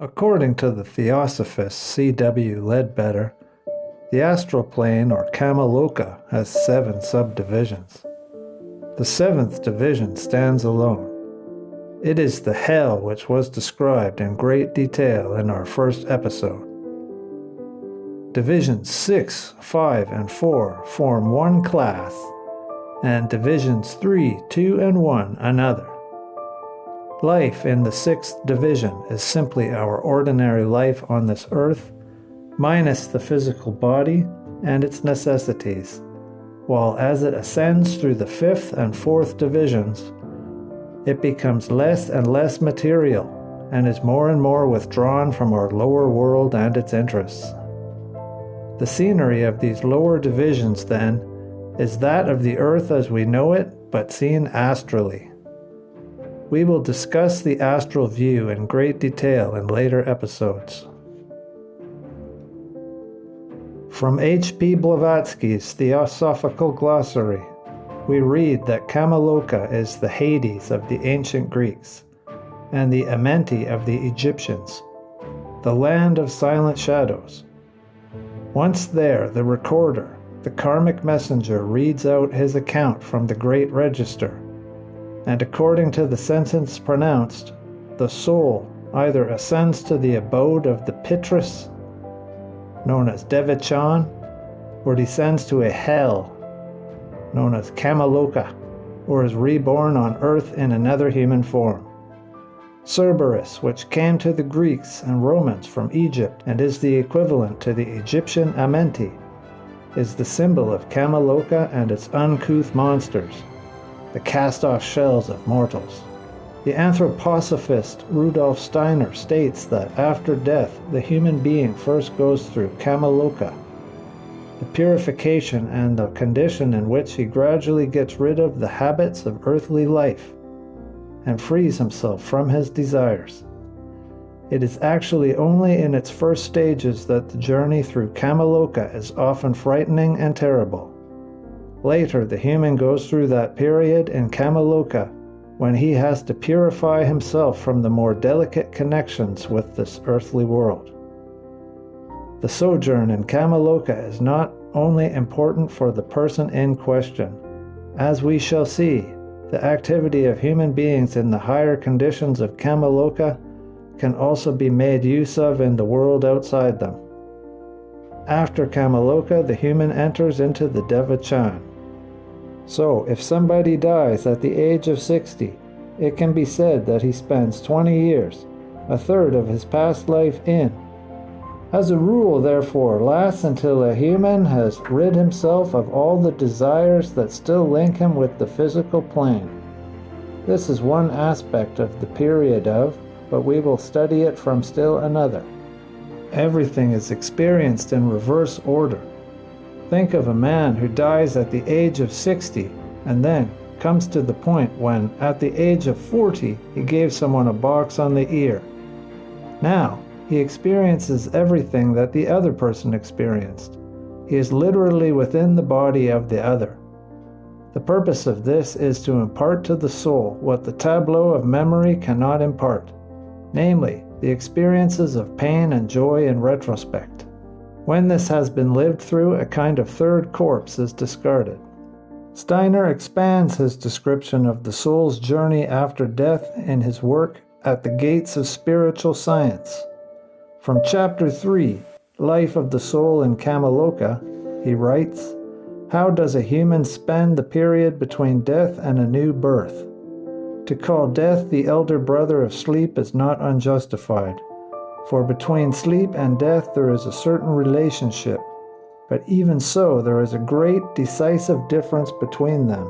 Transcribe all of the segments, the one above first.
According to the Theosophist C.W. Leadbeater, the astral plane, or Kama Loka, has 7 subdivisions. The 7th division stands alone. It is the hell which was described in great detail in our first episode. Divisions 6, 5, and 4 form one class, and divisions 3, 2, and 1 another. Life in the 6th division is simply our ordinary life on this earth, minus the physical body and its necessities, while as it ascends through the 5th and 4th divisions, it becomes less and less material and is more and more withdrawn from our lower world and its interests. The scenery of these lower divisions, then, is that of the earth as we know it, but seen astrally. We will discuss the astral view in great detail in later episodes. From H.P.Blavatsky's Theosophical Glossary, we read that Kama Loka is the Hades of the ancient Greeks and the Amenti of the Egyptians, the land of silent shadows. Once there, the recorder, the karmic messenger, reads out his account from the great register, and according to the sentence pronounced, the soul either ascends to the abode of the Pitris, known as Devachan, or descends to a hell, known as Kama Loka, or is reborn on earth in another human form. Cerberus, which came to the Greeks and Romans from Egypt and is the equivalent to the Egyptian Amenti, is the symbol of Kama Loka and its uncouth monsters, the cast-off shells of mortals. The anthrosophist Rudolf Steiner states that after death, the human being first goes through Kama Loka, the purification and the condition in which he gradually gets rid of the habits of earthly life and frees himself from his desires. It is actually only in its first stages that the journey through Kama Loka is often frightening and terrible. Later, the human goes through that period in Kama Loka when he has to purify himself from the more delicate connections with this earthly world. The sojourn in Kama Loka is not only important for the person in question. As we shall see, the activity of human beings in the higher conditions of Kama Loka can also be made use of in the world outside them. After Kama Loka, the human enters into the Devachan. So, if somebody dies at the age of 60, it can be said that he spends 20 years, a third of his past life in. As a rule, therefore, lasts until a human has rid himself of all the desires that still link him with the physical plane. This is one aspect of the period of, but we will study it from still another. Everything is experienced in reverse order. Think of a man who dies at the age of 60 and then comes to the point when, at the age of 40, he gave someone a box on the ear. Now, he experiences everything that the other person experienced. He is literally within the body of the other. The purpose of this is to impart to the soul what the tableau of memory cannot impart, namely, the experiences of pain and joy in retrospect. When this has been lived through, a kind of third corpse is discarded. Steiner expands his description of the soul's journey after death in his work At the Gates of Spiritual Science. From Chapter 3, Life of the Soul in Kama Loka, he writes, "How does a human spend the period between death and a new birth? To call death the elder brother of sleep is not unjustified, for between sleep and death there is a certain relationship, but even so there is a great decisive difference between them.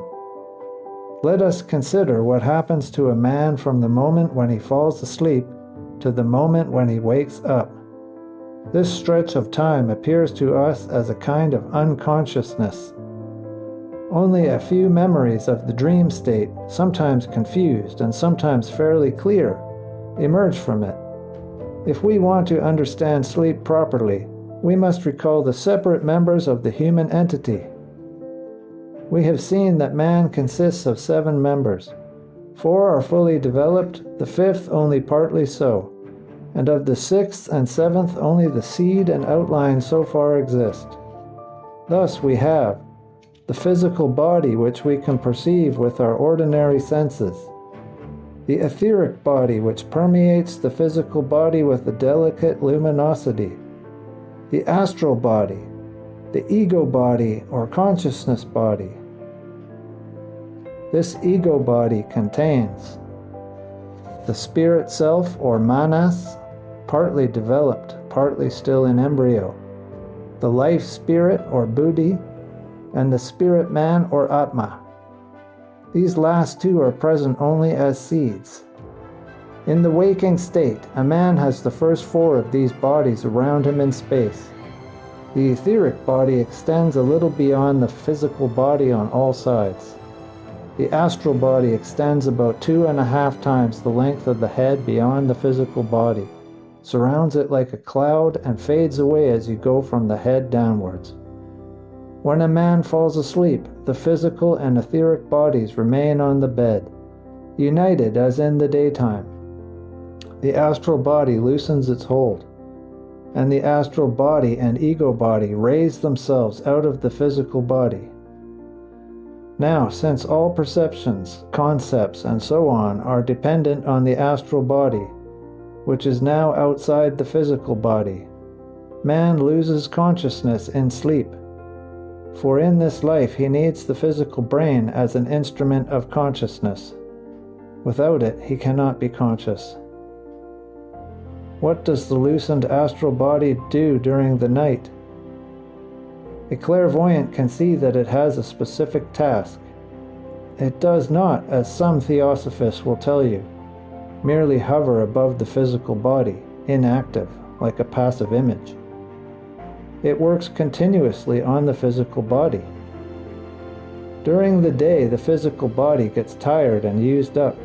Let us consider what happens to a man from the moment when he falls asleep to the moment when he wakes up. This stretch of time appears to us as a kind of unconsciousness. Only a few memories of the dream state, sometimes confused and sometimes fairly clear, emerge from it. If we want to understand sleep properly, we must recall the separate members of the human entity. We have seen that man consists of 7 members. 4 are fully developed, the 5th only partly so. and of the sixth and seventh only the seed and outline so far exist. Thus we have the physical body which we can perceive with our ordinary senses, the etheric body which permeates the physical body with a delicate luminosity, the astral body, the ego body or consciousness body. This ego body contains the spirit self or manas, partly developed, partly still in embryo, the life spirit or buddhi, and the spirit man or atma. These last two are present only as seeds. In the waking state, a man has the first four of these bodies around him in space. The etheric body extends a little beyond the physical body on all sides. The astral body extends about 2.5 times the length of the head beyond the physical body, surrounds it like a cloud, and fades away as you go from the head downwards. When a man falls asleep, the physical and etheric bodies remain on the bed, united as in the daytime. The astral body loosens its hold, and the astral body and ego body raise themselves out of the physical body. Now, since all perceptions, concepts, and so on are dependent on the astral body, which is now outside the physical body, man loses consciousness in sleep. For in this life he needs the physical brain as an instrument of consciousness. Without it, he cannot be conscious. What does the loosened astral body do during the night? A clairvoyant can see that it has a specific task. It does not, as some theosophists will tell you, merely hover above the physical body, inactive, like a passive image. It works continuously on the physical body. During the day, the physical body gets tired and used up,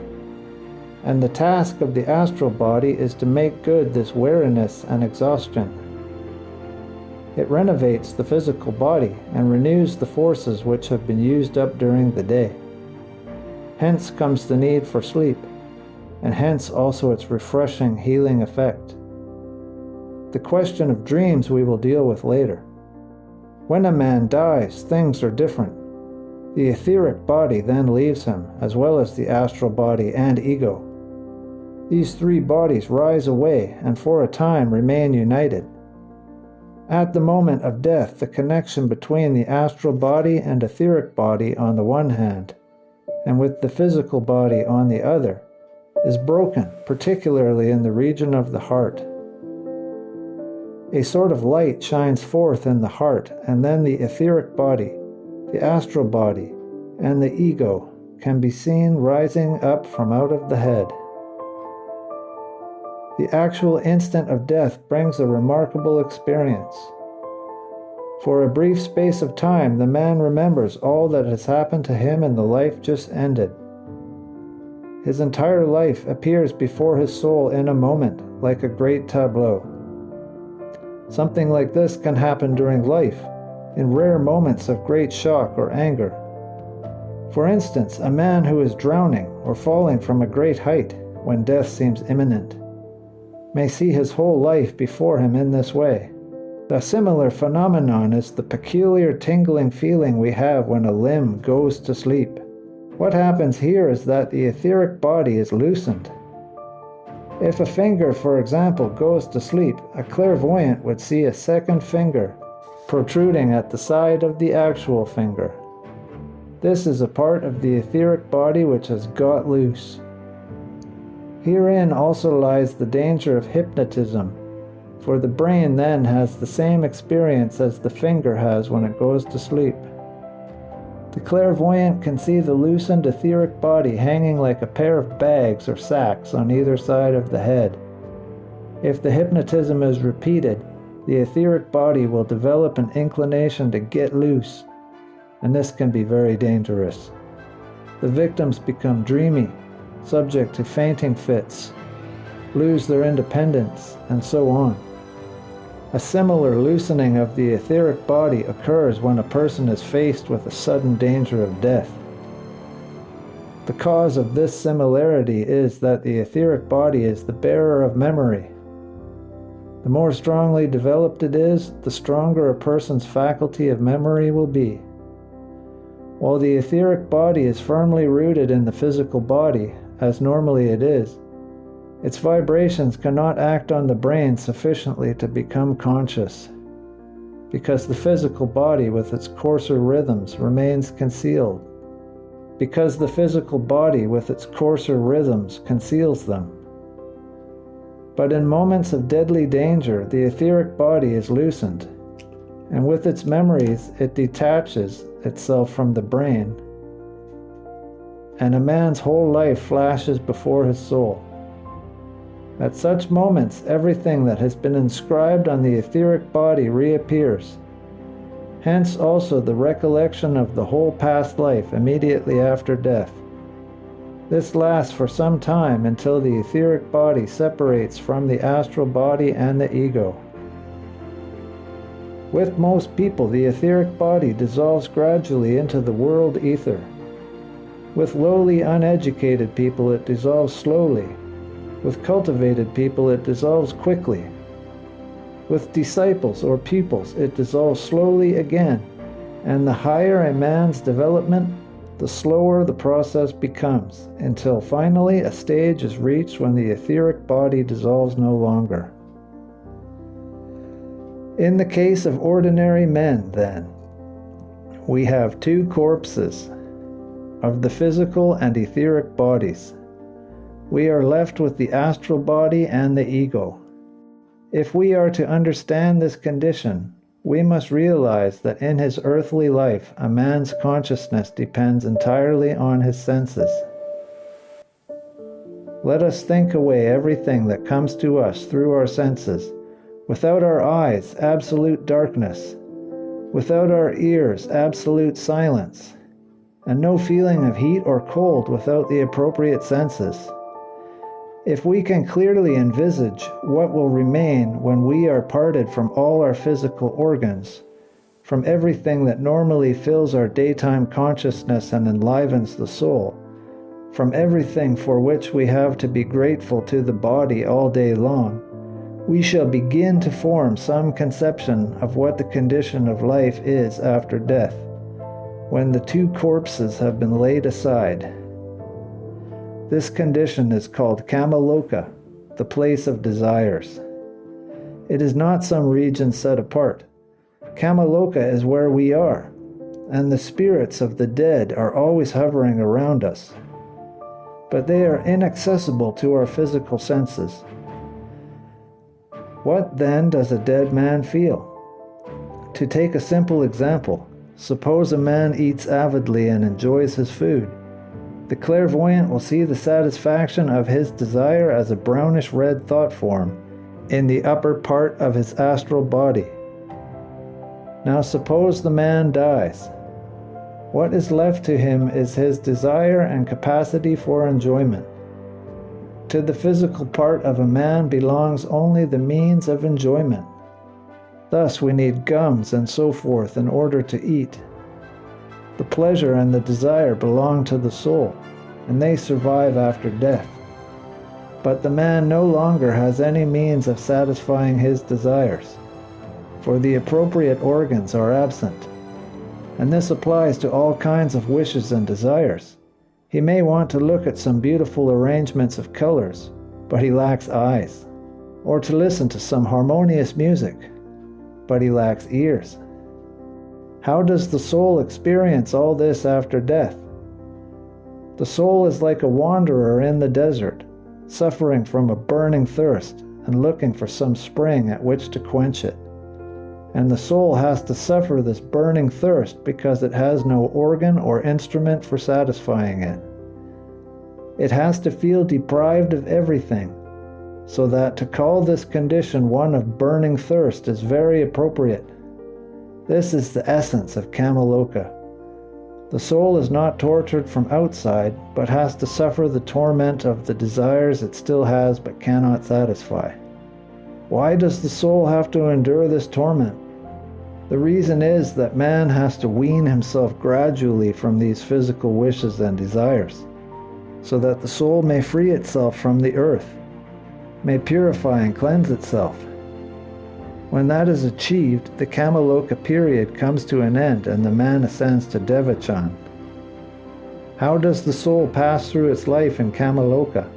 and the task of the astral body is to make good this weariness and exhaustion. It renovates the physical body and renews the forces which have been used up during the day. Hence comes the need for sleep, and hence also its refreshing, healing effect. The question of dreams we will deal with later. When a man dies, things are different. The etheric body then leaves him, as well as the astral body and ego. These three bodies rise away and for a time remain united. At the moment of death, the connection between the astral body and etheric body on the one hand, and with the physical body on the other, is broken, particularly in the region of the heart. A sort of light shines forth in the heart, and then the etheric body, the astral body, and the ego can be seen rising up from out of the head. The actual instant of death brings a remarkable experience. For a brief space of time, the man remembers all that has happened to him in the life just ended. His entire life appears before his soul in a moment, like a great tableau. Something like this can happen during life, in rare moments of great shock or anger. For instance, a man who is drowning or falling from a great height when death seems imminent may see his whole life before him in this way. A similar phenomenon is the peculiar tingling feeling we have when a limb goes to sleep. What happens here is that the etheric body is loosened. If a finger, for example, goes to sleep, a clairvoyant would see a second finger protruding at the side of the actual finger. This is a part of the etheric body which has got loose. Herein also lies the danger of hypnotism, for the brain then has the same experience as the finger has when it goes to sleep. The clairvoyant can see the loosened etheric body hanging like a pair of bags or sacks on either side of the head. If the hypnotism is repeated, the etheric body will develop an inclination to get loose, and this can be very dangerous. The victims become dreamy, subject to fainting fits, lose their independence, and so on. A similar loosening of the etheric body occurs when a person is faced with a sudden danger of death. The cause of this similarity is that the etheric body is the bearer of memory, The more strongly developed it is, the stronger a person's faculty of memory will be. While the etheric body is firmly rooted in the physical body, as normally it is, its vibrations cannot act on the brain sufficiently to become conscious, because the physical body with its coarser rhythms remains concealed. Because the physical body with its coarser rhythms conceals them. But in moments of deadly danger, the etheric body is loosened, and with its memories it detaches itself from the brain, and a man's whole life flashes before his soul. At such moments, everything that has been inscribed on the etheric body reappears. Hence also the recollection of the whole past life immediately after death. This lasts for some time until the etheric body separates from the astral body and the ego. With most people, the etheric body dissolves gradually into the world ether. With lowly, uneducated people, it dissolves slowly. With cultivated people, it dissolves quickly. With disciples or pupils, it dissolves slowly again, and the higher a man's development, the slower the process becomes, until finally a stage is reached when the etheric body dissolves no longer. In the case of ordinary men, then, we have two corpses of the physical and etheric bodies. We are left with the astral body and the ego. If we are to understand this condition, we must realize that in his earthly life, a man's consciousness depends entirely on his senses. Let us think away everything that comes to us through our senses. Without our eyes, absolute darkness. Without our ears, absolute silence. And no feeling of heat or cold without the appropriate senses. If we can clearly envisage what will remain when we are parted from all our physical organs, from everything that normally fills our daytime consciousness and enlivens the soul, from everything for which we have to be grateful to the body all day long, we shall begin to form some conception of what the condition of life is after death, when the two corpses have been laid aside. This condition is called Kama Loka, the place of desires. It is not some region set apart. Kama Loka is where we are, and the spirits of the dead are always hovering around us. But they are inaccessible to our physical senses. What then does a dead man feel? To take a simple example, suppose a man eats avidly and enjoys his food. The clairvoyant will see the satisfaction of his desire as a brownish-red thought form in the upper part of his astral body. Now suppose the man dies. What is left to him is his desire and capacity for enjoyment. To the physical part of a man belongs only the means of enjoyment. Thus we need gums and so forth in order to eat. The pleasure and the desire belong to the soul, and they survive after death. But the man no longer has any means of satisfying his desires, for the appropriate organs are absent. And this applies to all kinds of wishes and desires. He may want to look at some beautiful arrangements of colors, but he lacks eyes, or to listen to some harmonious music, but he lacks ears. How does the soul experience all this after death? The soul is like a wanderer in the desert, suffering from a burning thirst and looking for some spring at which to quench it. And the soul has to suffer this burning thirst because it has no organ or instrument for satisfying it. It has to feel deprived of everything, so that to call this condition one of burning thirst is very appropriate. This is the essence of Kama Loka. The soul is not tortured from outside, but has to suffer the torment of the desires it still has but cannot satisfy. Why does the soul have to endure this torment? The reason is that man has to wean himself gradually from these physical wishes and desires, so that the soul may free itself from the earth, may purify and cleanse itself, When that is achieved, the Kamaloka period comes to an end and the man ascends to Devachan. How does the soul pass through its life in Kamaloka?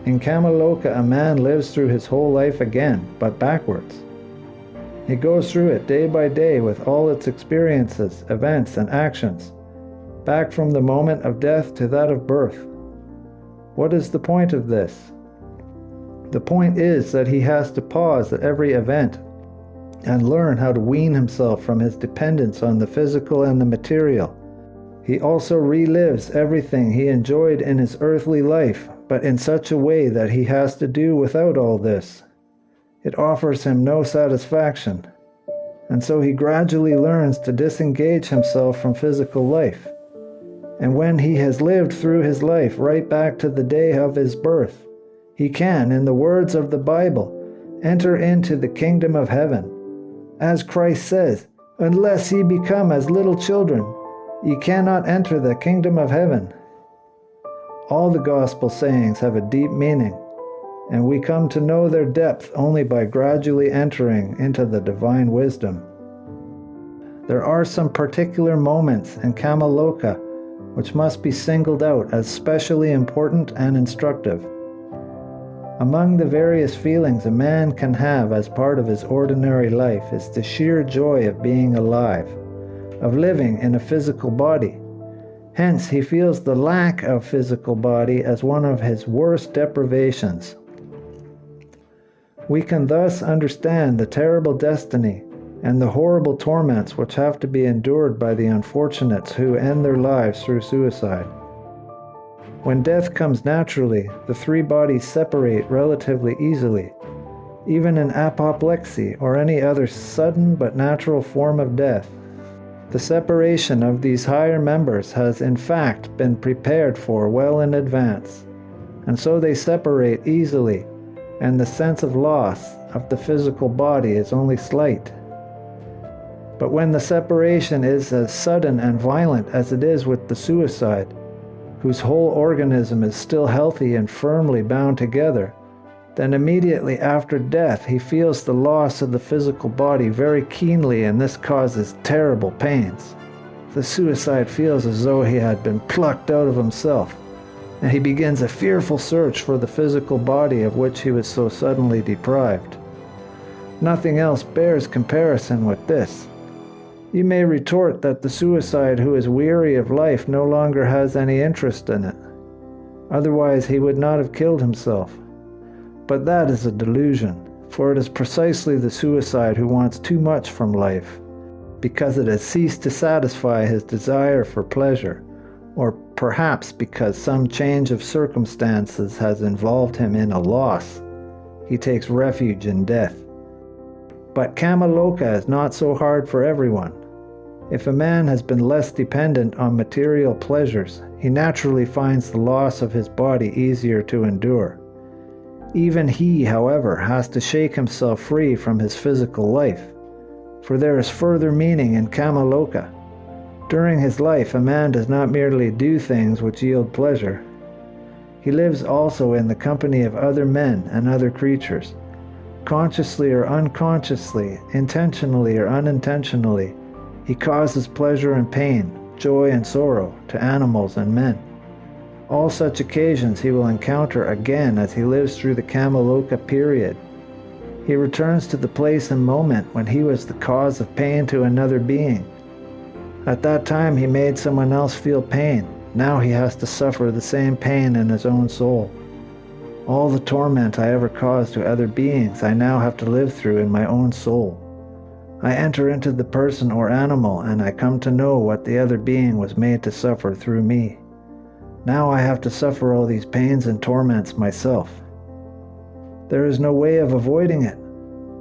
In Kamaloka, a man lives through his whole life again, but backwards. He goes through it day by day with all its experiences, events, and actions, back from the moment of death to that of birth. What is the point of this? The point is that he has to pause at every event and learn how to wean himself from his dependence on the physical and the material. He also relives everything he enjoyed in his earthly life, but in such a way that he has to do without all this. It offers him no satisfaction, and so he gradually learns to disengage himself from physical life. And when he has lived through his life right back to the day of his birth, he can, in the words of the Bible, enter into the kingdom of heaven. As Christ says, "Unless ye become as little children, ye cannot enter the kingdom of heaven." All the gospel sayings have a deep meaning, and we come to know their depth only by gradually entering into the divine wisdom. There are some particular moments in Kama Loka which must be singled out as specially important and instructive. Among the various feelings a man can have as part of his ordinary life is the sheer joy of being alive, of living in a physical body. Hence, he feels the lack of physical body as one of his worst deprivations. We can thus understand the terrible destiny and the horrible torments which have to be endured by the unfortunates who end their lives through suicide. When death comes naturally, the three bodies separate relatively easily. Even in apoplexy or any other sudden but natural form of death, the separation of these higher members has in fact been prepared for well in advance, and so they separate easily, and the sense of loss of the physical body is only slight. But when the separation is as sudden and violent as it is with the suicide, whose whole organism is still healthy and firmly bound together, then immediately after death he feels the loss of the physical body very keenly, and this causes terrible pains. The suicide feels as though he had been plucked out of himself, and he begins a fearful search for the physical body of which he was so suddenly deprived. Nothing else bears comparison with this. You may retort that the suicide who is weary of life no longer has any interest in it. Otherwise he would not have killed himself. But that is a delusion, for it is precisely the suicide who wants too much from life, because it has ceased to satisfy his desire for pleasure, or perhaps because some change of circumstances has involved him in a loss. He takes refuge in death. But Kama Loka is not so hard for everyone. If a man has been less dependent on material pleasures, he naturally finds the loss of his body easier to endure. Even he, however, has to shake himself free from his physical life, for there is further meaning in Kama Loka. During his life, a man does not merely do things which yield pleasure. He lives also in the company of other men and other creatures. Consciously or unconsciously, intentionally or unintentionally, he causes pleasure and pain, joy and sorrow to animals and men. All such occasions he will encounter again as he lives through the Kama Loka period. He returns to the place and moment when he was the cause of pain to another being. At that time he made someone else feel pain. Now he has to suffer the same pain in his own soul. All the torment I ever caused to other beings I now have to live through in my own soul. I enter into the person or animal, and I come to know what the other being was made to suffer through me. Now I have to suffer all these pains and torments myself. There is no way of avoiding it.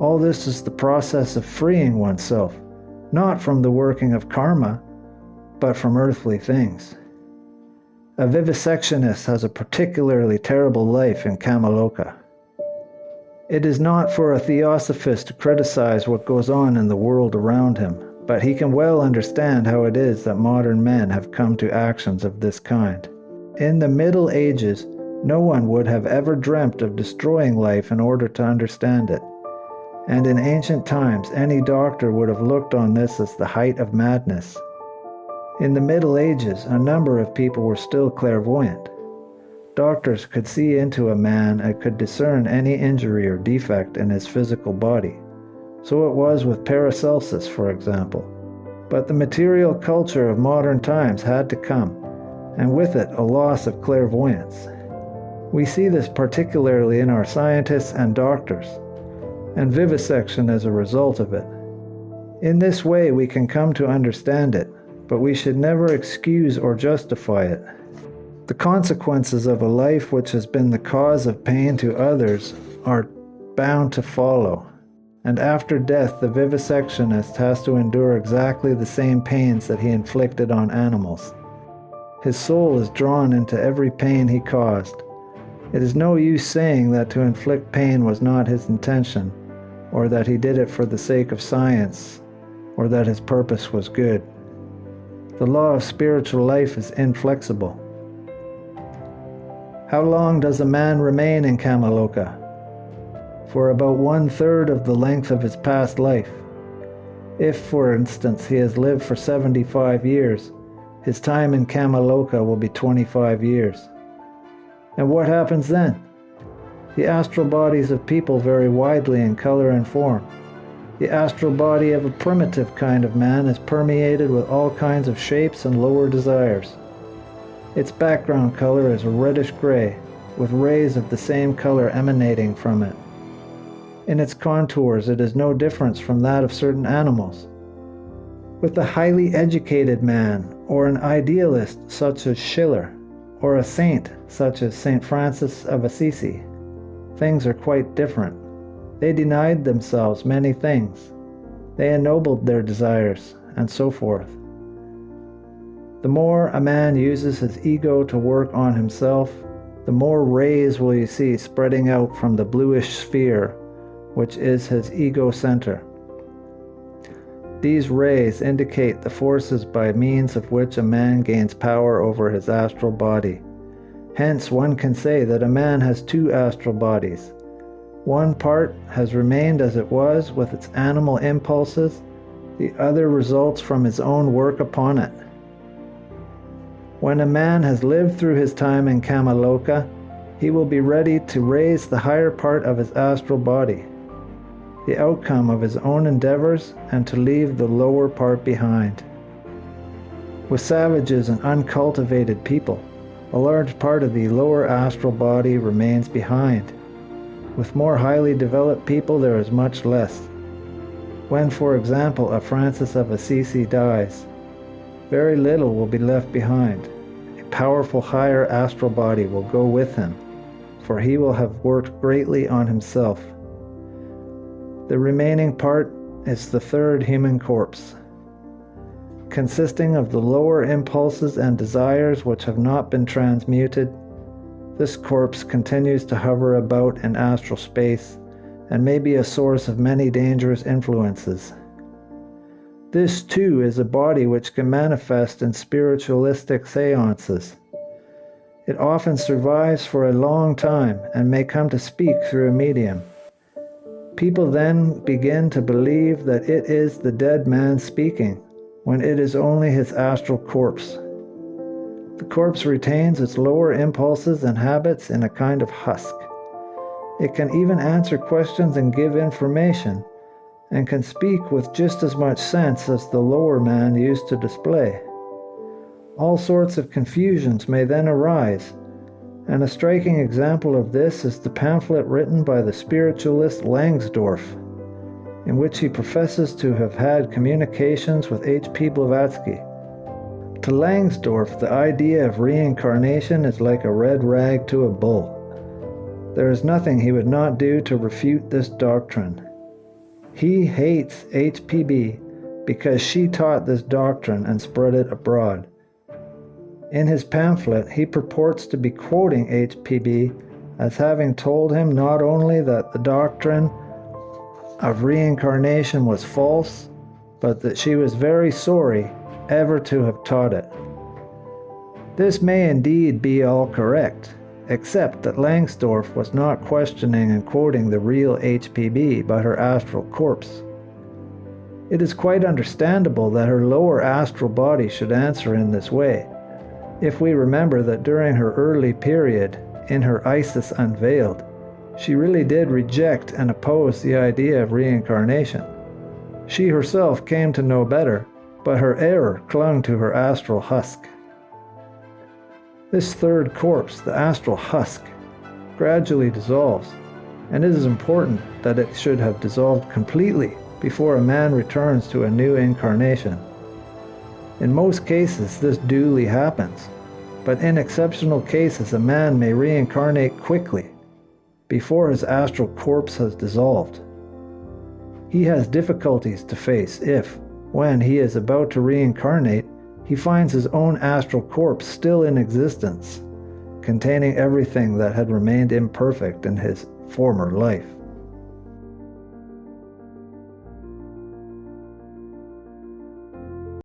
All this is the process of freeing oneself, not from the working of karma, but from earthly things. A vivisectionist has a particularly terrible life in Kama Loka. It is not for a theosophist to criticize what goes on in the world around him, but he can well understand how it is that modern men have come to actions of this kind. In the Middle Ages, no one would have ever dreamt of destroying life in order to understand it. and in ancient times any doctor would have looked on this as the height of madness. In the Middle Ages, a number of people were still clairvoyant. Doctors could see into a man and could discern any injury or defect in his physical body. So it was with Paracelsus, for example. But the material culture of modern times had to come, and with it a loss of clairvoyance. We see this particularly in our scientists and doctors, and vivisection as a result of it. In this way we can come to understand it, but we should never excuse or justify it. The consequences of a life which has been the cause of pain to others are bound to follow, and after death the vivisectionist has to endure exactly the same pains that he inflicted on animals. His soul is drawn into every pain he caused. It is no use saying that to inflict pain was not his intention, or that he did it for the sake of science, or that his purpose was good. The law of spiritual life is inflexible. How long does a man remain in Kama Loka? For about 1/3 of the length of his past life. If, for instance, he has lived for 75 years, his time in Kama Loka will be 25 years. And what happens then? The astral bodies of people vary widely in color and form. The astral body of a primitive kind of man is permeated with all kinds of shapes and lower desires. Its background color is a reddish-gray, with rays of the same color emanating from it. In its contours it is no difference from that of certain animals. With a highly educated man, or an idealist such as Schiller, or a saint such as St. Francis of Assisi, things are quite different. They denied themselves many things. They ennobled their desires, and so forth. The more a man uses his ego to work on himself, the more rays will you see spreading out from the bluish sphere, which is his ego center. These rays indicate the forces by means of which a man gains power over his astral body. Hence, one can say that a man has two astral bodies. One part has remained as it was with its animal impulses, the other results from his own work upon it. When a man has lived through his time in Kama Loka, he will be ready to raise the higher part of his astral body, the outcome of his own endeavors, and to leave the lower part behind. With savages and uncultivated people, a large part of the lower astral body remains behind. With more highly developed people, there is much less. When, for example, a Francis of Assisi dies, very little will be left behind. A powerful higher astral body will go with him, for he will have worked greatly on himself. The remaining part is the third human corpse, consisting of the lower impulses and desires which have not been transmuted. This corpse continues to hover about in astral space and may be a source of many dangerous influences. This, too, is a body which can manifest in spiritualistic seances. It often survives for a long time and may come to speak through a medium. People then begin to believe that it is the dead man speaking, when it is only his astral corpse. The corpse retains its lower impulses and habits in a kind of husk. It can even answer questions and give information, and can speak with just as much sense as the lower man used to display. All sorts of confusions may then arise, and a striking example of this is the pamphlet written by the spiritualist Langsdorff, in which he professes to have had communications with H.P.Blavatsky. To Langsdorff, the idea of reincarnation is like a red rag to a bull. There is nothing he would not do to refute this doctrine. He hates H.P.B. because she taught this doctrine and spread it abroad. In his pamphlet, he purports to be quoting H.P.B. as having told him not only that the doctrine of reincarnation was false, but that she was very sorry ever to have taught it. This may indeed be all correct. except that Langsdorff was not questioning and quoting the real HPB but her astral corpse. It is quite understandable that her lower astral body should answer in this way, if we remember that during her early period, in her Isis Unveiled, she really did reject and oppose the idea of reincarnation. She herself came to know better, but her error clung to her astral husk. This third corpse, the astral husk, gradually dissolves, and it is important that it should have dissolved completely before a man returns to a new incarnation. In most cases, this duly happens, but in exceptional cases, a man may reincarnate quickly, before his astral corpse has dissolved. He has difficulties to face if, when he is about to reincarnate, he finds his own astral corpse still in existence, containing everything that had remained imperfect in his former life.